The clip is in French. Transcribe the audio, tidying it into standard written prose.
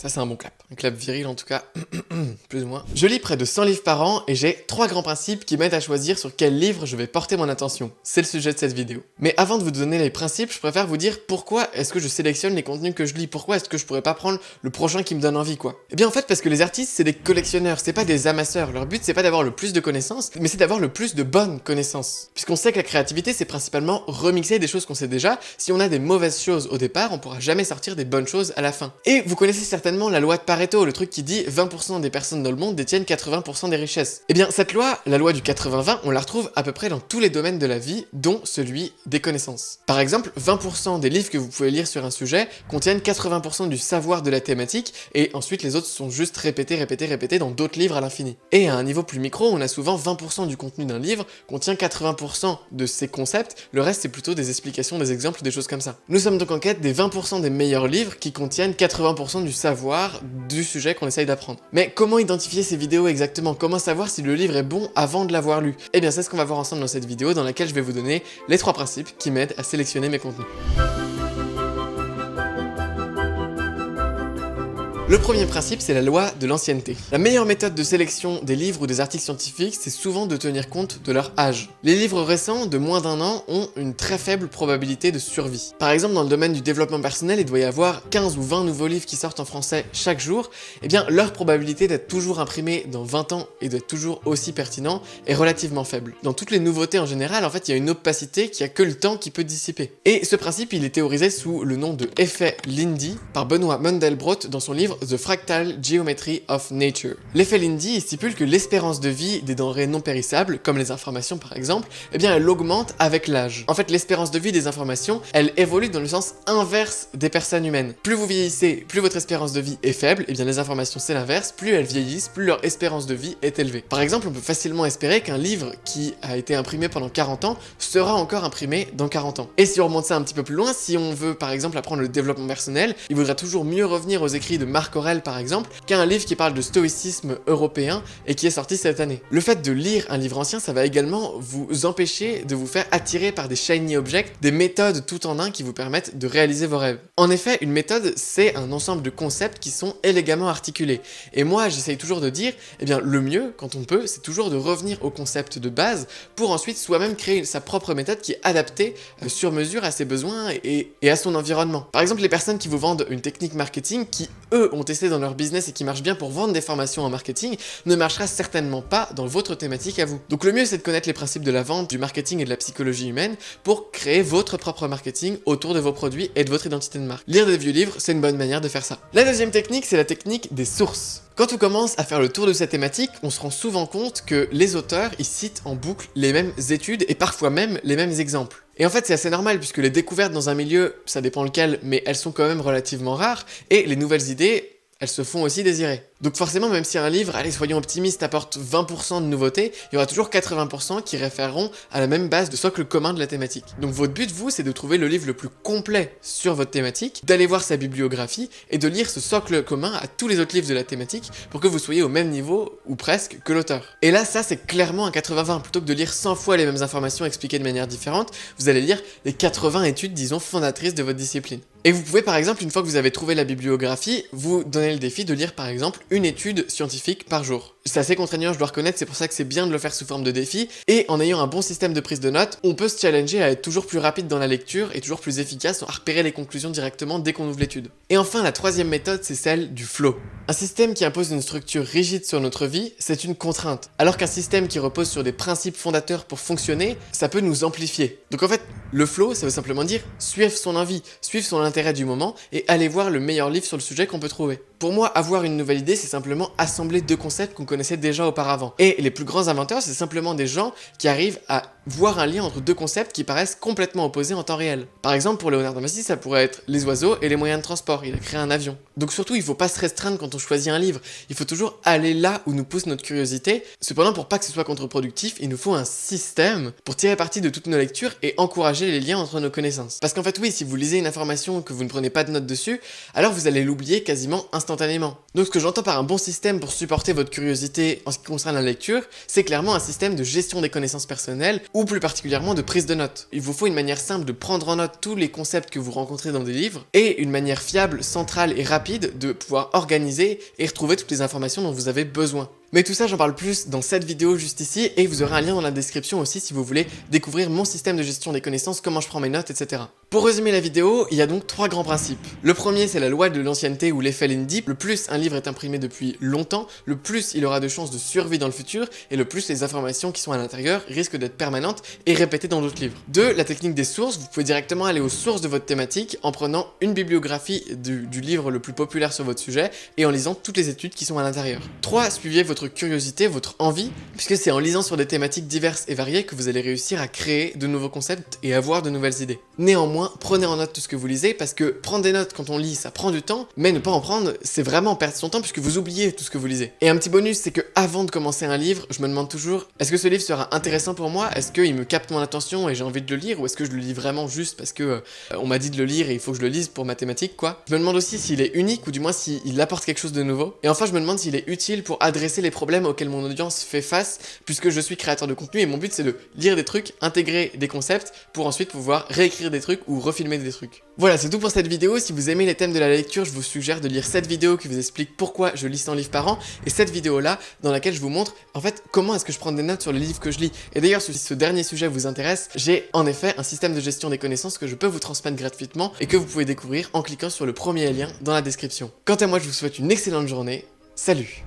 Ça c'est un bon clap. Un clap viril en tout cas, plus ou moins. Je lis près de 100 livres par an et j'ai 3 grands principes qui m'aident à choisir sur quel livre je vais porter mon attention. C'est le sujet de cette vidéo. Mais avant de vous donner les principes, je préfère vous dire pourquoi est-ce que je sélectionne les contenus que je lis. Pourquoi est-ce que je pourrais pas prendre le prochain qui me donne envie quoi. Eh bien en fait parce que les artistes c'est des collectionneurs, c'est pas des amasseurs. Leur but c'est pas d'avoir le plus de connaissances, mais c'est d'avoir le plus de bonnes connaissances. Puisqu'on sait que la créativité c'est principalement remixer des choses qu'on sait déjà. Si on a des mauvaises choses au départ, on pourra jamais sortir des bonnes choses à la fin. Et vous connaissez certainement la loi de Pareto, le truc qui dit 20% des personnes dans le monde détiennent 80% des richesses. Eh bien cette loi, la loi du 80-20, on la retrouve à peu près dans tous les domaines de la vie, dont celui des connaissances. Par exemple, 20% des livres que vous pouvez lire sur un sujet contiennent 80% du savoir de la thématique, et ensuite les autres sont juste répétés dans d'autres livres à l'infini. Et à un niveau plus micro, on a souvent 20% du contenu d'un livre contient 80% de ses concepts, le reste c'est plutôt des explications, des exemples, des choses comme ça. Nous sommes donc en quête des 20% des meilleurs livres qui contiennent 80% du savoir du sujet qu'on essaye d'apprendre. Mais comment identifier ces vidéos exactement? Comment savoir si le livre est bon avant de l'avoir lu? Eh bien c'est ce qu'on va voir ensemble dans cette vidéo dans laquelle je vais vous donner les 3 principes qui m'aident à sélectionner mes contenus. Le premier principe, c'est la loi de l'ancienneté. La meilleure méthode de sélection des livres ou des articles scientifiques, c'est souvent de tenir compte de leur âge. Les livres récents, de moins d'1 an, ont une très faible probabilité de survie. Par exemple, dans le domaine du développement personnel, il doit y avoir 15 ou 20 nouveaux livres qui sortent en français chaque jour. Eh bien, leur probabilité d'être toujours imprimés dans 20 ans et d'être toujours aussi pertinent est relativement faible. Dans toutes les nouveautés en général, en fait, il y a une opacité qui a que le temps qui peut dissiper. Et ce principe, il est théorisé sous le nom de effet Lindy par Benoît Mandelbrot dans son livre The Fractal Geometry of Nature. L'effet Lindy stipule que l'espérance de vie des denrées non périssables, comme les informations par exemple, eh bien elle augmente avec l'âge. En fait, l'espérance de vie des informations, elle évolue dans le sens inverse des personnes humaines. Plus vous vieillissez, plus votre espérance de vie est faible, et bien les informations c'est l'inverse, plus elles vieillissent, plus leur espérance de vie est élevée. Par exemple, on peut facilement espérer qu'un livre qui a été imprimé pendant 40 ans sera encore imprimé dans 40 ans. Et si on remonte ça un petit peu plus loin, si on veut par exemple apprendre le développement personnel, il vaudra toujours mieux revenir aux écrits de Marc Aurèle par exemple, qu'un livre qui parle de stoïcisme européen et qui est sorti cette année. Le fait de lire un livre ancien, ça va également vous empêcher de vous faire attirer par des shiny objects, des méthodes tout en un qui vous permettent de réaliser vos rêves. En effet, une méthode, c'est un ensemble de concepts qui sont élégamment articulés. Et moi, j'essaye toujours de dire, eh bien, le mieux, quand on peut, c'est toujours de revenir au concept de base pour ensuite soi-même créer sa propre méthode qui est adaptée sur mesure à ses besoins et à son environnement. Par exemple, les personnes qui vous vendent une technique marketing qui, eux, ont testé dans leur business et qui marche bien pour vendre des formations en marketing ne marchera certainement pas dans votre thématique à vous. Donc le mieux c'est de connaître les principes de la vente, du marketing et de la psychologie humaine pour créer votre propre marketing autour de vos produits et de votre identité de marque. Lire des vieux livres, c'est une bonne manière de faire ça. La deuxième technique, c'est la technique des sources. Quand on commence à faire le tour de cette thématique, on se rend souvent compte que les auteurs, ils citent en boucle les mêmes études et parfois même les mêmes exemples. Et en fait, c'est assez normal puisque les découvertes dans un milieu, ça dépend lequel, mais elles sont quand même relativement rares et les nouvelles idées, elles se font aussi désirer. Donc forcément, même si un livre, allez soyons optimistes, apporte 20% de nouveautés, il y aura toujours 80% qui référeront à la même base de socle commun de la thématique. Donc votre but, vous, c'est de trouver le livre le plus complet sur votre thématique, d'aller voir sa bibliographie et de lire ce socle commun à tous les autres livres de la thématique pour que vous soyez au même niveau, ou presque, que l'auteur. Et là, ça c'est clairement un 80-20. Plutôt que de lire 100 fois les mêmes informations expliquées de manière différente, vous allez lire les 80 études, disons, fondatrices de votre discipline. Et vous pouvez par exemple, une fois que vous avez trouvé la bibliographie, vous donner le défi de lire par exemple une étude scientifique par jour. C'est assez contraignant, je dois reconnaître, c'est pour ça que c'est bien de le faire sous forme de défi, et en ayant un bon système de prise de notes, on peut se challenger à être toujours plus rapide dans la lecture et toujours plus efficace à repérer les conclusions directement dès qu'on ouvre l'étude. Et enfin, la troisième méthode, c'est celle du flow. Un système qui impose une structure rigide sur notre vie, c'est une contrainte. Alors qu'un système qui repose sur des principes fondateurs pour fonctionner, ça peut nous amplifier. Donc en fait, le flow, ça veut simplement dire suivre son envie, suivre son intérêt du moment et aller voir le meilleur livre sur le sujet qu'on peut trouver. Pour moi, avoir une nouvelle idée, c'est simplement assembler 2 concepts qu'on connaissait déjà auparavant. Et les plus grands inventeurs, c'est simplement des gens qui arrivent à voir un lien entre 2 concepts qui paraissent complètement opposés en temps réel. Par exemple, pour Léonard de Vinci, ça pourrait être les oiseaux et les moyens de transport. Il a créé un avion. Donc surtout, il ne faut pas se restreindre quand on choisit un livre. Il faut toujours aller là où nous pousse notre curiosité. Cependant, pour pas que ce soit contre-productif, il nous faut un système pour tirer parti de toutes nos lectures et encourager les liens entre nos connaissances. Parce qu'en fait, oui, si vous lisez une information que vous ne prenez pas de notes dessus, alors vous allez l'oublier quasiment instantanément. instantanément. Donc ce que j'entends par un bon système pour supporter votre curiosité en ce qui concerne la lecture, c'est clairement un système de gestion des connaissances personnelles ou plus particulièrement de prise de notes. Il vous faut une manière simple de prendre en note tous les concepts que vous rencontrez dans des livres et une manière fiable, centrale et rapide de pouvoir organiser et retrouver toutes les informations dont vous avez besoin. Mais tout ça, j'en parle plus dans cette vidéo juste ici et vous aurez un lien dans la description aussi si vous voulez découvrir mon système de gestion des connaissances, comment je prends mes notes, etc. Pour résumer la vidéo, il y a donc 3 grands principes. Le premier, c'est la loi de l'ancienneté ou l'effet Lindy. Le plus un livre est imprimé depuis longtemps, le plus il aura de chances de survie dans le futur et le plus les informations qui sont à l'intérieur risquent d'être permanentes et répétées dans d'autres livres. 2. La technique des sources. Vous pouvez directement aller aux sources de votre thématique en prenant une bibliographie du livre le plus populaire sur votre sujet et en lisant toutes les études qui sont à l'intérieur. 3. Suivez votre curiosité, votre envie, puisque c'est en lisant sur des thématiques diverses et variées que vous allez réussir à créer de nouveaux concepts et avoir de nouvelles idées. Néanmoins, prenez en note tout ce que vous lisez, parce que prendre des notes quand on lit, ça prend du temps, mais ne pas en prendre, c'est vraiment perdre son temps puisque vous oubliez tout ce que vous lisez. Et un petit bonus, c'est que avant de commencer un livre, je me demande toujours, est-ce que ce livre sera intéressant pour moi? Est-ce qu'il me capte mon attention et j'ai envie de le lire? Ou est-ce que je le lis vraiment juste parce que on m'a dit de le lire et il faut que je le lise pour ma thématique, quoi? Je me demande aussi s'il est unique ou du moins s'il apporte quelque chose de nouveau. Et enfin, je me demande s'il est utile pour adresser les problèmes auxquels mon audience fait face, puisque je suis créateur de contenu et mon but c'est de lire des trucs, intégrer des concepts pour ensuite pouvoir réécrire des trucs ou refilmer des trucs. Voilà, c'est tout pour cette vidéo. Si vous aimez les thèmes de la lecture, je vous suggère de lire cette vidéo qui vous explique pourquoi je lis 100 livres par an et cette vidéo là dans laquelle je vous montre en fait comment est-ce que je prends des notes sur les livres que je lis. Et d'ailleurs, si ce dernier sujet vous intéresse, j'ai en effet un système de gestion des connaissances que je peux vous transmettre gratuitement et que vous pouvez découvrir en cliquant sur le premier lien dans la description. Quant à moi, je vous souhaite une excellente journée. Salut!